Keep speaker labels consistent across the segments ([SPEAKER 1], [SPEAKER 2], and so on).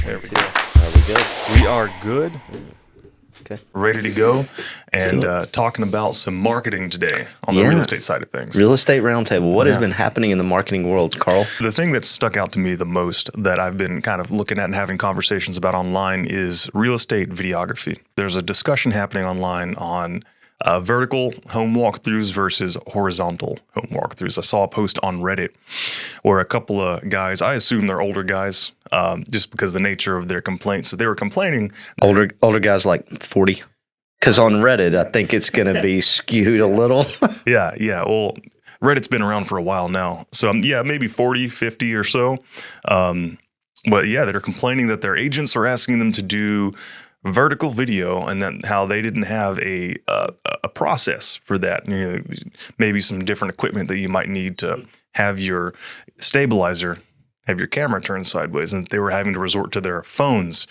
[SPEAKER 1] There we go. Are we good?
[SPEAKER 2] We are good,
[SPEAKER 1] Okay.
[SPEAKER 2] ready to go, and
[SPEAKER 1] do
[SPEAKER 2] talking about some marketing today on the real estate side of things.
[SPEAKER 1] Real estate roundtable. What has been happening in the marketing world, Carl?
[SPEAKER 2] The thing that stuck out to me the most that I've been kind of looking at and having conversations about online is real estate videography. There's a discussion happening online on vertical home walkthroughs versus horizontal home walkthroughs. I saw a post on Reddit where a couple of guys, I assume they're older guys, just because of the nature of their complaints. So they were complaining.
[SPEAKER 1] Older guys like 40? Because on Reddit, I think it's going to be skewed a little.
[SPEAKER 2] Yeah. Well, Reddit's been around for a while now. So maybe 40, 50 or so. But yeah, they're complaining that their agents are asking them to do vertical video, and then how they didn't have a process for that. You know, maybe some different equipment that you might need to have your stabilizer, have your camera turned sideways, and they were having to resort to their phones.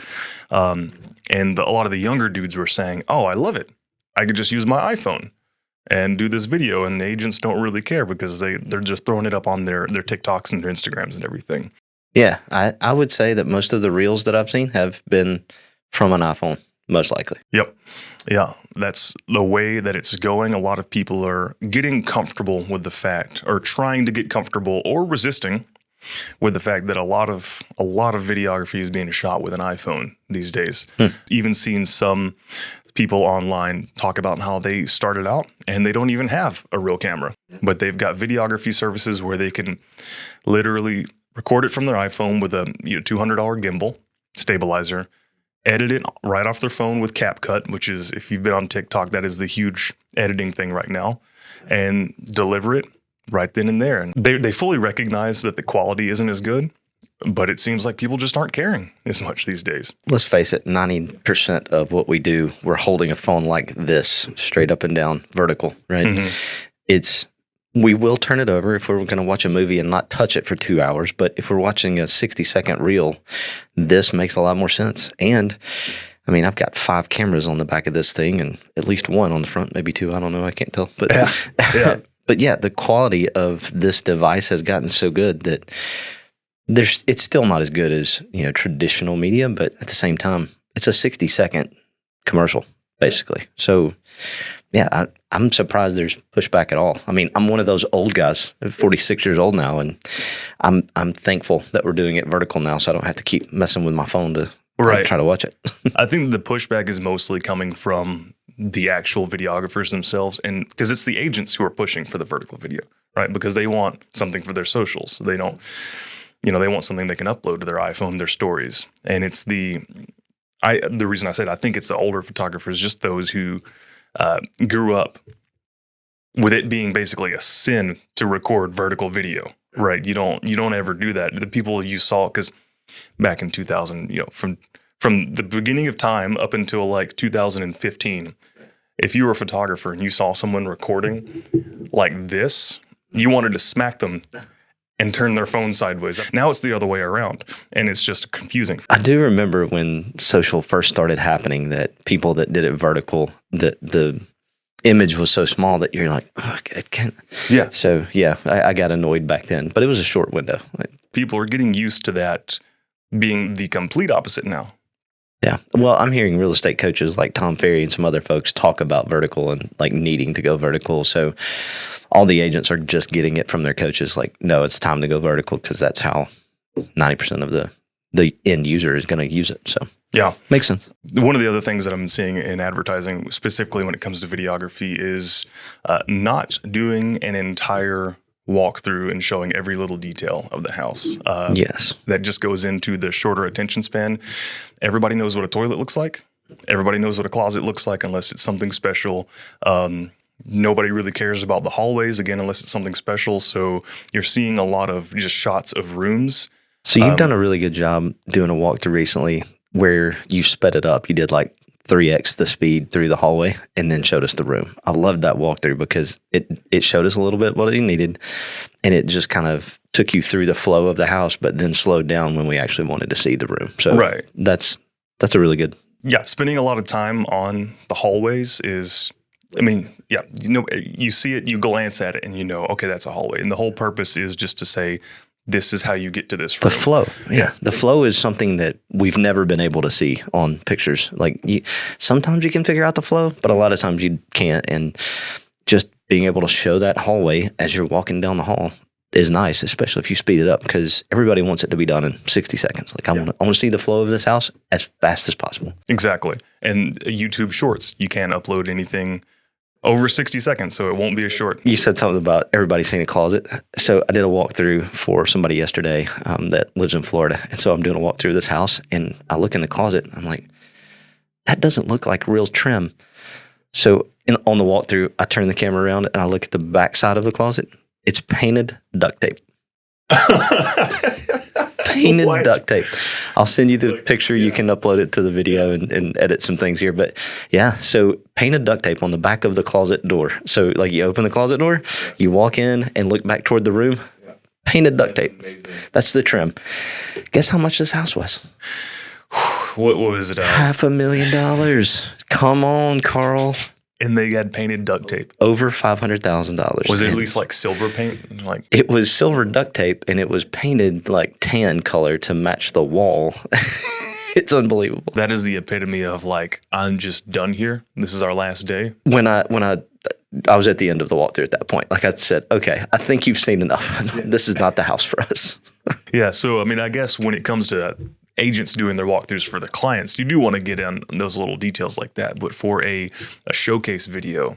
[SPEAKER 2] And a lot of the younger dudes were saying, "Oh, I love it. I could just use my iPhone and do this video," and the agents don't really care because they're just throwing it up on their TikToks and their Instagrams and everything.
[SPEAKER 1] Yeah, I would say that most of the reels that I've seen have been from an iPhone, most likely.
[SPEAKER 2] Yep. Yeah, that's the way that it's going. A lot of people are getting comfortable with the fact, or trying to get comfortable, or resisting with the fact that a lot of videography is being shot with an iPhone these days. Even seen some people online talk about how they started out and they don't even have a real camera, but they've got videography services where they can literally record it from their iPhone with a $200 gimbal stabilizer, edit it right off their phone with CapCut, which is, if you've been on TikTok, that is the huge editing thing right now, and deliver it right then and there. And they fully recognize that the quality isn't as good, but it seems like people just aren't caring as much these days.
[SPEAKER 1] Let's face it, 90% of what we do, we're holding a phone like this, straight up and down, vertical, right? Mm-hmm. We will turn it over if we're going to watch a movie and not touch it for 2 hours. But if we're watching a 60-second reel, this makes a lot more sense. And, I mean, I've got 5 cameras on the back of this thing and at least 1 on the front, maybe 2. I don't know. I can't tell. But yeah. But yeah, the quality of this device has gotten so good that it's still not as good as, traditional media. But at the same time, it's a 60-second commercial, basically. So, yeah, I'm surprised there's pushback at all. I mean, I'm one of those old guys, 46 years old now, and I'm thankful that we're doing it vertical now, so I don't have to keep messing with my phone to try to watch it.
[SPEAKER 2] I think the pushback is mostly coming from the actual videographers themselves, and because it's the agents who are pushing for the vertical video, right? Because they want something for their socials. They don't, they want something they can upload to their iPhone, their stories, and it's the reason I said I think it's the older photographers, just those who grew up with it being basically a sin to record vertical video, right? You don't ever do that. The people you saw, because back in 2000, from the beginning of time up until like 2015, if you were a photographer and you saw someone recording like this, you wanted to smack them and turn their phone sideways. Now it's the other way around, and it's just confusing.
[SPEAKER 1] I do remember when social first started happening that people that did it vertical, that the image was so small that you're like, oh, I can't.
[SPEAKER 2] Yeah.
[SPEAKER 1] So, yeah, I got annoyed back then, but it was a short window.
[SPEAKER 2] People are getting used to that being the complete opposite now.
[SPEAKER 1] Yeah. Well, I'm hearing real estate coaches like Tom Ferry and some other folks talk about vertical and like needing to go vertical. So all the agents are just getting it from their coaches. Like, no, it's time to go vertical because that's how 90% of the end user is going to use it. So
[SPEAKER 2] yeah,
[SPEAKER 1] makes sense.
[SPEAKER 2] One of the other things that I'm seeing in advertising, specifically when it comes to videography, is not doing an entire walkthrough and showing every little detail of the house.
[SPEAKER 1] Yes.
[SPEAKER 2] That just goes into the shorter attention span. Everybody knows what a toilet looks like. Everybody knows what a closet looks like unless it's something special. Nobody really cares about the hallways, again, unless it's something special. So you're seeing a lot of just shots of rooms.
[SPEAKER 1] So you've done a really good job doing a walkthrough recently where you sped it up. You did like 3x the speed through the hallway and then showed us the room. I loved that walkthrough because it showed us a little bit what it needed, and it just kind of took you through the flow of the house, but then slowed down when we actually wanted to see the room. So that's a really good.
[SPEAKER 2] Yeah, spending a lot of time on the hallways is, I mean, yeah, you see it, you glance at it, and okay, that's a hallway. And the whole purpose is just to say, this is how you get to this room.
[SPEAKER 1] The flow. Yeah. The flow is something that we've never been able to see on pictures. Like sometimes you can figure out the flow, but a lot of times you can't. And just being able to show that hallway as you're walking down the hall is nice, especially if you speed it up, because everybody wants it to be done in 60 seconds. Like I want to see the flow of this house as fast as possible.
[SPEAKER 2] Exactly. And YouTube Shorts, you can't upload anything over 60 seconds, so it won't be a short.
[SPEAKER 1] You said something about everybody seeing a closet. So I did a walkthrough for somebody yesterday that lives in Florida. And so I'm doing a walkthrough of this house, and I look in the closet, and I'm like, that doesn't look like real trim. So on the walkthrough, I turn the camera around, and I look at the back side of the closet. It's painted duct tape. Painted duct tape. I'll send you the picture. You can upload it to the video and edit some things here. But yeah, so painted duct tape on the back of the closet door. So like you open the closet door, you walk in and look back toward the room. Painted duct tape. That's the trim. Guess how much this house was?
[SPEAKER 2] What was it?
[SPEAKER 1] $500,000. Come on, Carl.
[SPEAKER 2] And they had painted duct tape.
[SPEAKER 1] Over $500,000.
[SPEAKER 2] Was it at least like silver paint? Like
[SPEAKER 1] it was silver duct tape, and it was painted like tan color to match the wall. It's unbelievable.
[SPEAKER 2] That is the epitome of like, I'm just done here. This is our last day.
[SPEAKER 1] When I was at the end of the walkthrough at that point, like I said, okay, I think you've seen enough. This is not the house for us.
[SPEAKER 2] Yeah. So, I mean, I guess when it comes to agents doing their walkthroughs for their clients, you do want to get in those little details like that. But for a showcase video,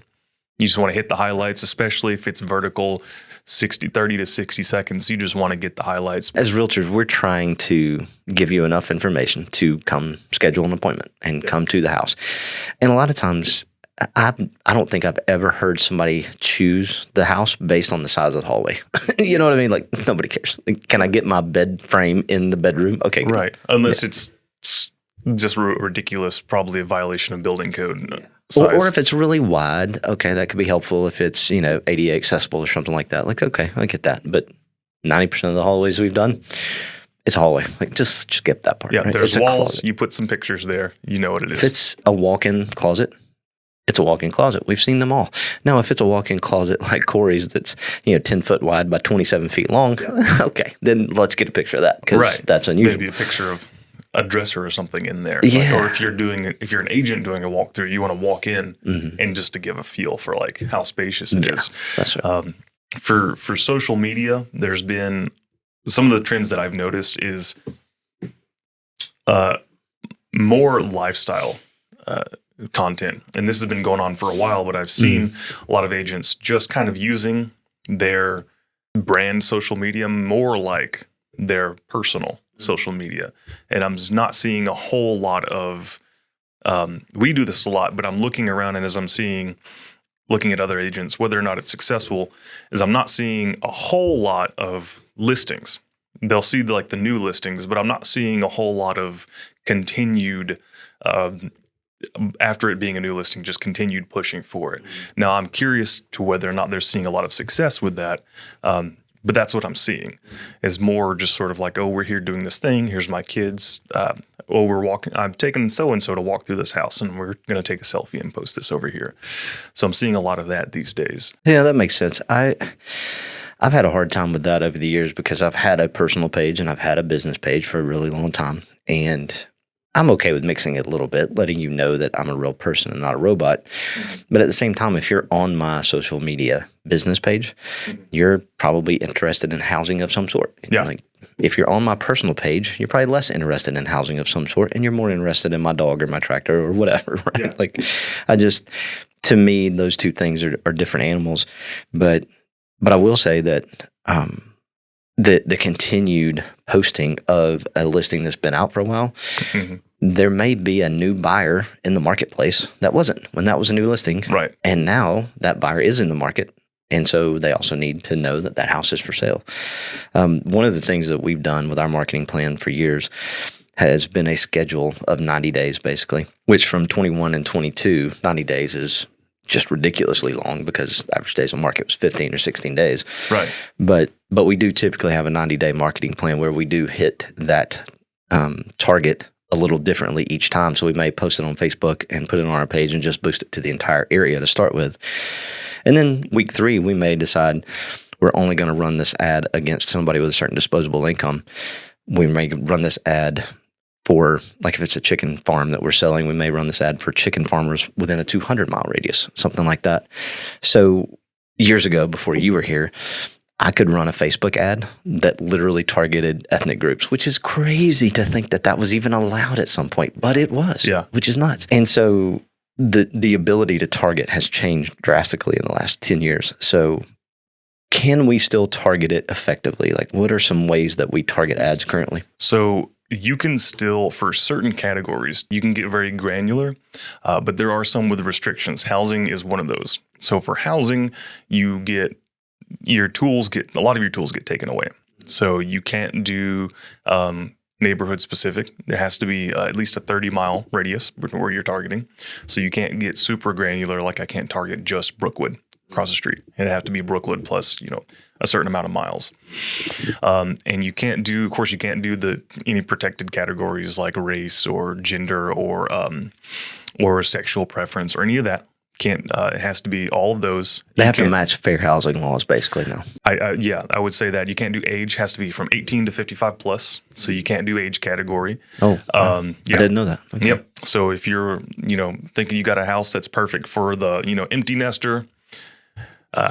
[SPEAKER 2] you just want to hit the highlights, especially if it's vertical, 30 to 60 seconds. You just want to get the highlights.
[SPEAKER 1] As realtors, we're trying to give you enough information to come schedule an appointment and come to the house. And a lot of times, I don't think I've ever heard somebody choose the house based on the size of the hallway. You know what I mean? Like nobody cares. Like, can I get my bed frame in the bedroom? Okay, good.
[SPEAKER 2] Right. Unless it's just ridiculous, probably a violation of building code.
[SPEAKER 1] Yeah. Or if it's really wide, okay, that could be helpful. If it's, ADA accessible or something like that. Like, okay, I get that. But 90% of the hallways we've done, it's a hallway. Like, just skip that part.
[SPEAKER 2] Yeah,
[SPEAKER 1] right?
[SPEAKER 2] there's walls. You put some pictures there. You know what it is.
[SPEAKER 1] If it's a walk-in closet, it's a walk-in closet. We've seen them all. Now, if it's a walk-in closet like Corey's that's 10 foot wide by 27 feet long, okay, then let's get a picture of that because that's unusual.
[SPEAKER 2] Maybe a picture of a dresser or something in there.
[SPEAKER 1] Yeah.
[SPEAKER 2] Or if you're an agent doing a walkthrough, you want to walk in and just to give a feel for like how spacious it is.
[SPEAKER 1] That's right.
[SPEAKER 2] For social media, there's been some of the trends that I've noticed is more lifestyle content. And this has been going on for a while, but I've seen a lot of agents just kind of using their brand social media more like their personal social media. And I'm not seeing a whole lot of, we do this a lot, but I'm looking around and as I'm looking at other agents, whether or not it's successful, is I'm not seeing a whole lot of listings. They'll see the new listings, but I'm not seeing a whole lot of continued, after it being a new listing, just continued pushing for it. Now, I'm curious to whether or not they're seeing a lot of success with that. But that's what I'm seeing is more just sort of like, oh, we're here doing this thing. Here's my kids. I'm taking so-and-so to walk through this house and we're going to take a selfie and post this over here. So I'm seeing a lot of that these days.
[SPEAKER 1] Yeah, that makes sense. I've had a hard time with that over the years because I've had a personal page and I've had a business page for a really long time. And I'm okay with mixing it a little bit, letting you know that I'm a real person and not a robot. But at the same time, if you're on my social media business page, you're probably interested in housing of some sort.
[SPEAKER 2] Yeah.
[SPEAKER 1] Like if you're on my personal page, you're probably less interested in housing of some sort, and you're more interested in my dog or my tractor or whatever, right? Yeah. To me, those two things are different animals. But I will say that the continued posting of a listing that's been out for a while, there may be a new buyer in the marketplace that wasn't when that was a new listing.
[SPEAKER 2] Right.
[SPEAKER 1] And now that buyer is in the market. And so they also need to know that house is for sale. One of the things that we've done with our marketing plan for years has been a schedule of 90 days, basically, which from 21 and 22, 90 days is just ridiculously long because the average days on market was 15 or 16 days.
[SPEAKER 2] Right.
[SPEAKER 1] But we do typically have a 90-day marketing plan where we do hit that target a little differently each time. So we may post it on Facebook and put it on our page and just boost it to the entire area to start with. And then week 3, we may decide we're only going to run this ad against somebody with a certain disposable income. We may run this ad for, like if it's a chicken farm that we're selling, we may run this ad for chicken farmers within a 200-mile radius, something like that. So years ago, before you were here, I could run a Facebook ad that literally targeted ethnic groups, which is crazy to think that that was even allowed at some point, but it was, which is nuts. And so the ability to target has changed drastically in the last 10 years. So can we still target it effectively? Like, what are some ways that we target ads currently?
[SPEAKER 2] So you can still, for certain categories, you can get very granular, but there are some with restrictions. Housing is one of those. So for housing, you get a lot of your tools get taken away. So you can't do neighborhood specific. There has to be at least a 30-mile radius where you're targeting. So you can't get super granular, like I can't target just Brookwood across the street. It'd have to be Brookwood plus, a certain amount of miles. And you can't do any protected categories like race or gender or sexual preference or any of that. It has to be all of those.
[SPEAKER 1] They have to match fair housing laws, basically, now.
[SPEAKER 2] I would say that. You can't do age. Has to be from 18 to 55 plus. So you can't do age category.
[SPEAKER 1] Oh, I didn't know that. Okay.
[SPEAKER 2] Yep. So if you're, thinking you got a house that's perfect for the, empty nester,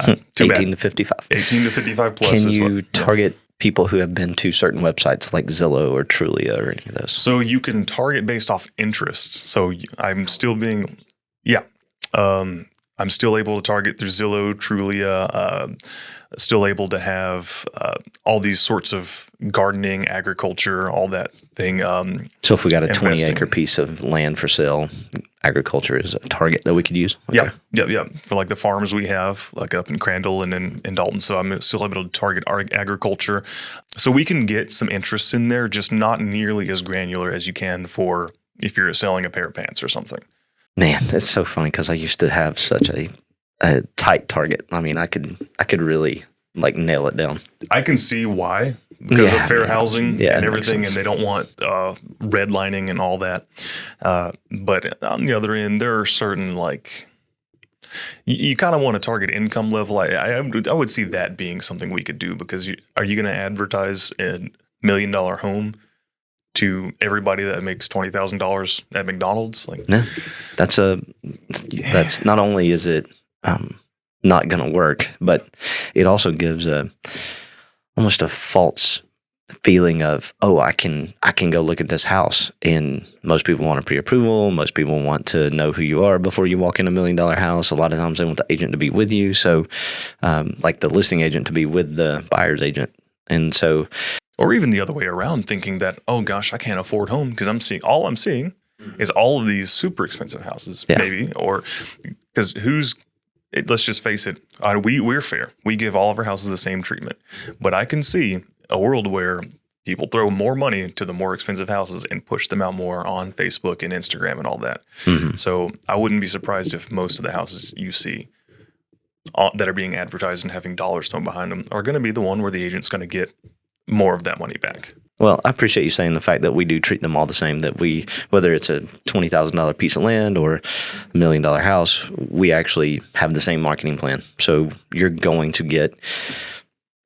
[SPEAKER 2] too
[SPEAKER 1] 18
[SPEAKER 2] bad.
[SPEAKER 1] to 55.
[SPEAKER 2] 18 to 55 plus.
[SPEAKER 1] Can you target people who have been to certain websites like Zillow or Trulia or any of those?
[SPEAKER 2] So you can target based off interests. So I'm still I'm still able to target through Zillow, Trulia, still able to have all these sorts of gardening, agriculture, all that thing.
[SPEAKER 1] So if we got a 20-acre piece of land for sale, agriculture is a target that we could use?
[SPEAKER 2] Okay. Yeah. For like the farms we have, like up in Crandall and in Dalton. So I'm still able to target our agriculture. So we can get some interests in there, just not nearly as granular as you can for if you're selling a pair of pants or something.
[SPEAKER 1] Man, it's so funny because I used to have such a tight target. I mean, I could really like nail it down.
[SPEAKER 2] I can see why, because of fair housing and everything, and they don't want redlining and all that. But on the other end, there are certain like you kind of want to target income level. I would see that being something we could do, because are you going to advertise a $1 million home to everybody that makes $20,000 at McDonald's? Like,
[SPEAKER 1] no, that's not only is it not going to work, but it also gives almost a false feeling of, oh, I can go look at this house, and most people want a pre-approval. Most people want to know who you are before you walk in $1 million house. A lot of times they want the agent to be with you, so like the listing agent to be with the buyer's agent, and so.
[SPEAKER 2] Or even the other way around, thinking that, oh gosh, I can't afford home, because I'm seeing is all of these super expensive houses, maybe, or because let's just face it, we're fair. We give all of our houses the same treatment, but I can see a world where people throw more money to the more expensive houses and push them out more on Facebook and Instagram and all that. Mm-hmm. So I wouldn't be surprised if most of the houses you see that are being advertised and having dollars thrown behind them are going to be the one where the agent's going to get more of that money back.
[SPEAKER 1] Well, I appreciate you saying the fact that we do treat them all the same, that whether it's a $20,000 piece of land or $1 million house, we actually have the same marketing plan. So you're going to get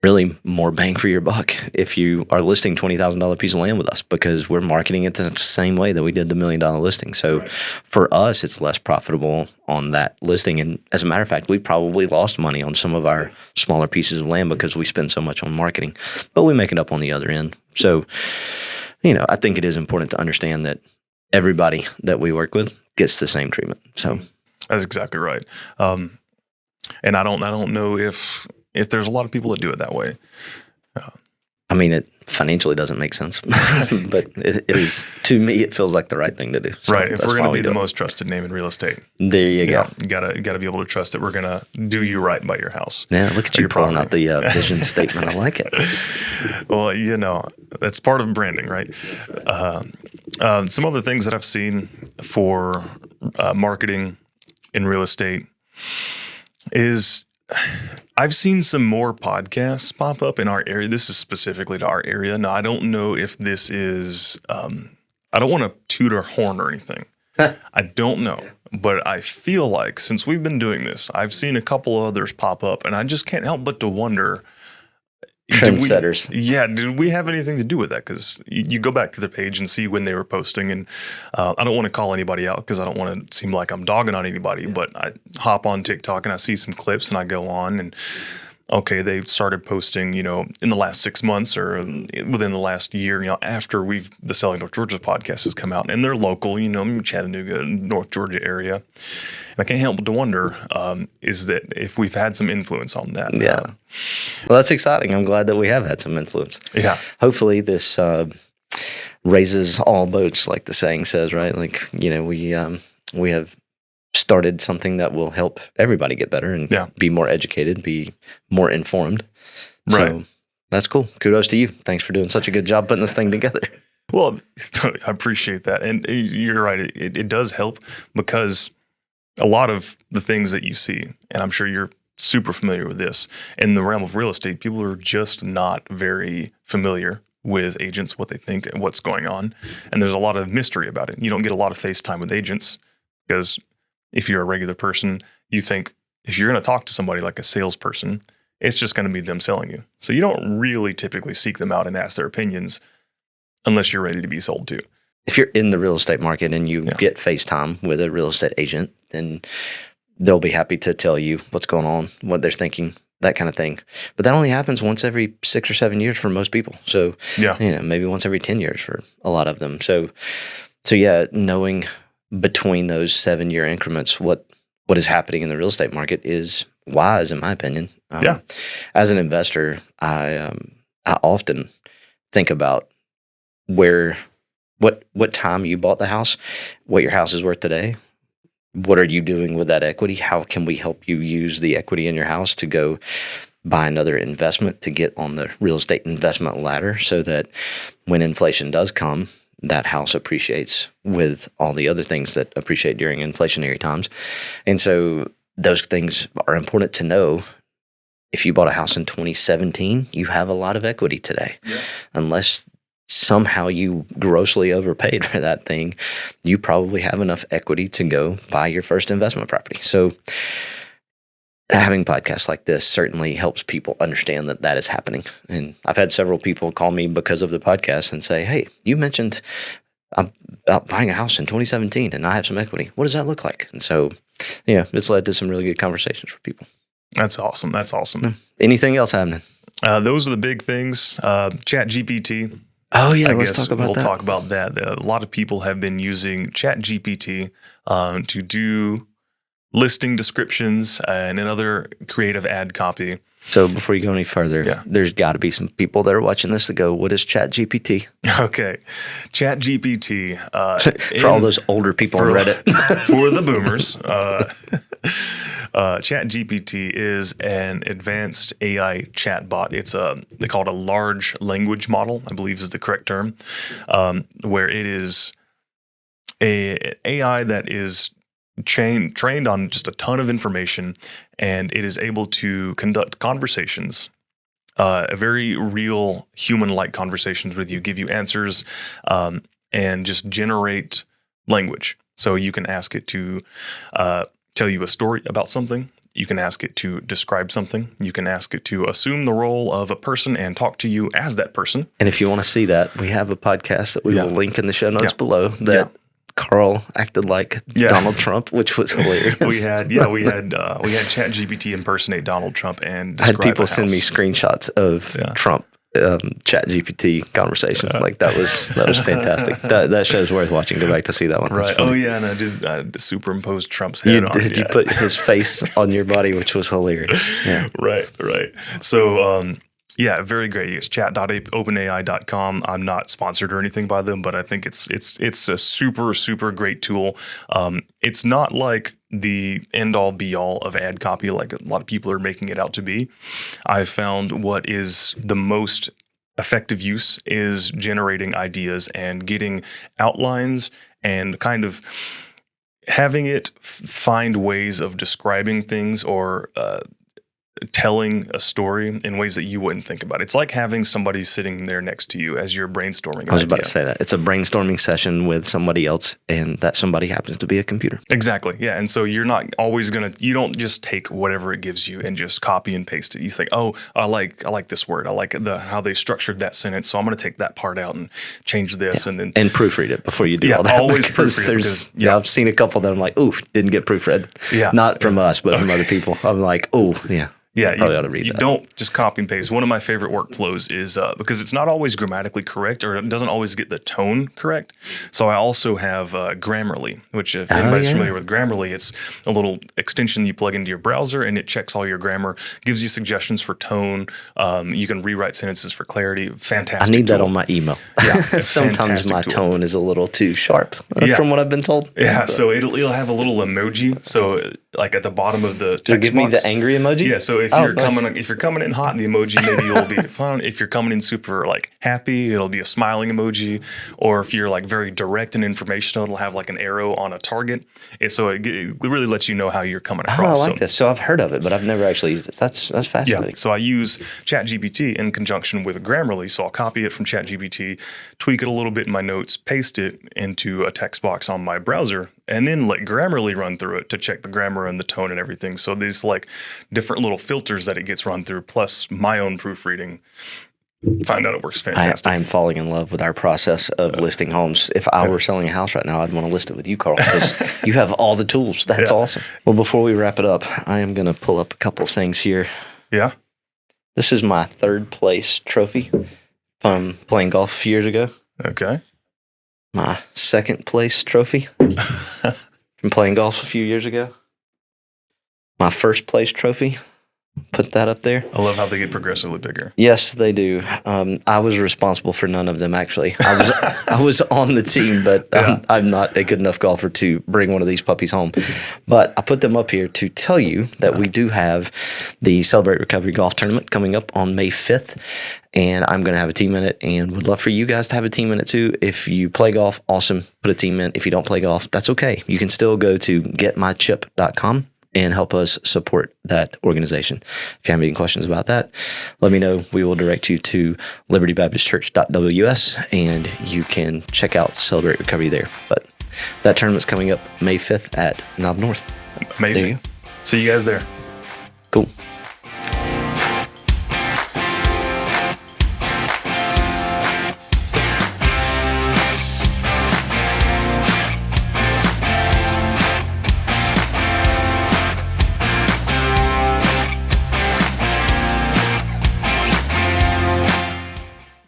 [SPEAKER 1] really more bang for your buck if you are listing $20,000 piece of land with us, because we're marketing it the same way that we did the $1 million listing. So for us, it's less profitable on that listing. And as a matter of fact, we probably lost money on some of our smaller pieces of land because we spend so much on marketing, but we make it up on the other end. So, I think it is important to understand that everybody that we work with gets the same treatment. So
[SPEAKER 2] that's exactly right. And I don't know if there's a lot of people that do it that way.
[SPEAKER 1] I mean, it financially doesn't make sense, but it is, to me, it feels like the right thing to do. So
[SPEAKER 2] right. If we're going to be the most trusted name in real estate.
[SPEAKER 1] There you go.
[SPEAKER 2] You gotta be able to trust that we're going to do you right by your house.
[SPEAKER 1] Yeah. Look at you pulling out the vision statement. I like it.
[SPEAKER 2] Well, that's part of branding, right? Some other things that I've seen for marketing in real estate is I've seen some more podcasts pop up in our area. This is specifically to our area. Now, I don't know if this is, I don't want to toot our horn or anything. I don't know. But I feel like since we've been doing this, I've seen a couple others pop up, and I just can't help but to wonder,
[SPEAKER 1] trendsetters.
[SPEAKER 2] Did we have anything to do with that? Because you go back to their page and see when they were posting, and I don't want to call anybody out because I don't want to seem like I'm dogging on anybody, but I hop on TikTok and I see some clips and I go on and, okay, they've started posting, in the last 6 months or within the last year, after the Selling North Georgia podcast has come out, and they're local, Chattanooga, North Georgia area. And I can't help but to wonder, is that if we've had some influence on that.
[SPEAKER 1] Yeah. Well, that's exciting. I'm glad that we have had some influence.
[SPEAKER 2] Yeah.
[SPEAKER 1] Hopefully this raises all boats, like the saying says, right? Like, we have started something that will help everybody get better and be more educated, be more informed.
[SPEAKER 2] Right.
[SPEAKER 1] So that's cool. Kudos to you. Thanks for doing such a good job putting this thing together.
[SPEAKER 2] Well, I appreciate that. And you're right. It does help because a lot of the things that you see, and I'm sure you're super familiar with this, in the realm of real estate, people are just not very familiar with agents, what they think and what's going on. And there's a lot of mystery about it. You don't get a lot of face time with agents because if you're a regular person, you think if you're going to talk to somebody like a salesperson, it's just going to be them selling you. So you don't really typically seek them out and ask their opinions unless you're ready to be sold to.
[SPEAKER 1] If you're in the real estate market and you get FaceTime with a real estate agent, then they'll be happy to tell you what's going on, what they're thinking, that kind of thing. But that only happens once every 6 or 7 years for most people. So, maybe once every 10 years for a lot of them. So knowing between those 7-year increments what is happening in the real estate market is wise, in my opinion. As an investor, I often think about what time you bought the house, what your house is worth today. What are you doing with that equity? How can we help you use the equity in your house to go buy another investment to get on the real estate investment ladder so that when inflation does come, that house appreciates with all the other things that appreciate during inflationary times. And so those things are important to know. If you bought a house in 2017, you have a lot of equity today. Yeah. Unless somehow you grossly overpaid for that thing, you probably have enough equity to go buy your first investment property. So having podcasts like this certainly helps people understand that is happening. And I've had several people call me because of the podcast and say, hey, you mentioned about buying a house in 2017 and I have some equity. What does that look like? And so, it's led to some really good conversations for people.
[SPEAKER 2] That's awesome.
[SPEAKER 1] Anything else happening?
[SPEAKER 2] Those are the big things. ChatGPT.
[SPEAKER 1] Oh, yeah. Let's talk about that.
[SPEAKER 2] We'll talk about that. A lot of people have been using ChatGPT to do listing descriptions and another creative ad copy.
[SPEAKER 1] So before you go any further, there's got to be some people that are watching this that go, what is ChatGPT?
[SPEAKER 2] Okay. ChatGPT.
[SPEAKER 1] For all those older people on Reddit.
[SPEAKER 2] For the boomers. ChatGPT is an advanced AI chatbot. They call it a large language model, I believe is the correct term, where it is an AI that is trained on just a ton of information, and it is able to conduct conversations, very real human-like conversations with you, give you answers, and just generate language. So you can ask it to tell you a story about something. You can ask it to describe something. You can ask it to assume the role of a person and talk to you as that person.
[SPEAKER 1] And if you want to see that, we have a podcast that we will link in the show notes below that Carl acted like Donald Trump, which was hilarious.
[SPEAKER 2] we had ChatGPT impersonate Donald Trump and describe
[SPEAKER 1] I had people send me screenshots of Trump ChatGPT conversation. Like that was fantastic. That show's worth watching. Go back to see that one.
[SPEAKER 2] Right. Oh yeah, and I did superimpose Trump's head on it.
[SPEAKER 1] You put his face on your body, which was hilarious. Yeah.
[SPEAKER 2] Right. So very great. It's chat.openai.com. I'm not sponsored or anything by them, but I think it's a super, super great tool. It's not like the end all be all of ad copy like a lot of people are making it out to be. I've found what is the most effective use is generating ideas and getting outlines and kind of having it find ways of describing things or telling a story in ways that you wouldn't think about. It's like having somebody sitting there next to you as you're brainstorming.
[SPEAKER 1] I was about to say that. It's a brainstorming session with somebody else, and that somebody happens to be a computer.
[SPEAKER 2] Exactly. Yeah. And so you're not always you don't just take whatever it gives you and just copy and paste it. You think, oh, I like this word. I like how they structured that sentence. So I'm going to take that part out and change this and proofread
[SPEAKER 1] it before you do all that.
[SPEAKER 2] Always proofread it.
[SPEAKER 1] I've seen a couple that I'm like, ooh, didn't get proofread.
[SPEAKER 2] Yeah.
[SPEAKER 1] Not from us, but from other people. I'm like, oh, yeah.
[SPEAKER 2] Yeah,
[SPEAKER 1] probably ought to read
[SPEAKER 2] you
[SPEAKER 1] that.
[SPEAKER 2] Don't just copy and paste. One of my favorite workflows is because it's not always grammatically correct, or it doesn't always get the tone correct. So I also have Grammarly, which if anybody's familiar with Grammarly, it's a little extension you plug into your browser, and it checks all your grammar, gives you suggestions for tone. You can rewrite sentences for clarity. Fantastic.
[SPEAKER 1] I need that
[SPEAKER 2] tool.
[SPEAKER 1] on my email.
[SPEAKER 2] Yeah,
[SPEAKER 1] sometimes my tone is a little too sharp from what I've been told.
[SPEAKER 2] Yeah, so it'll have a little emoji. So like at the bottom of the text
[SPEAKER 1] give
[SPEAKER 2] box,
[SPEAKER 1] me the angry emoji.
[SPEAKER 2] Yeah, so if you're coming in hot, the emoji maybe will be fun. If you're coming in super like happy, it'll be a smiling emoji. Or if you're like very direct and informational, it'll have like an arrow on a target. So it really lets you know how you're coming across.
[SPEAKER 1] I like this. So I've heard of it, but I've never actually used it. That's fascinating.
[SPEAKER 2] Yeah. So I use ChatGPT in conjunction with Grammarly. So I'll copy it from ChatGPT, tweak it a little bit in my notes, paste it into a text box on my browser, and then let Grammarly run through it to check the grammar and the tone and everything. So these like different little filters that it gets run through, plus my own proofreading. Find out it works fantastic.
[SPEAKER 1] I'm falling in love with our process of listing homes. If I were selling a house right now, I'd want to list it with you, Carl, because you have all the tools. That's awesome. Well, before we wrap it up, I am going to pull up a couple of things here.
[SPEAKER 2] Yeah.
[SPEAKER 1] This is my third place trophy from playing golf a few years ago.
[SPEAKER 2] Okay.
[SPEAKER 1] My second place trophy from playing golf a few years ago. My first place trophy. Put that up there.
[SPEAKER 2] I love how they get progressively bigger.
[SPEAKER 1] Yes, they do. I was responsible for none of them, actually. I was on the team, but I'm not a good enough golfer to bring one of these puppies home. But I put them up here to tell you that we do have the Celebrate Recovery Golf Tournament coming up on May 5th, and I'm going to have a team in it, and would love for you guys to have a team in it too. If you play golf, awesome, put a team in. If you don't play golf, that's okay. You can still go to getmychip.com and help us support that organization. If you have any questions about that, let me know. We will direct you to libertybaptistchurch.ws, and you can check out Celebrate Recovery there. But that tournament's coming up May 5th at Knob North.
[SPEAKER 2] Amazing. See you guys there.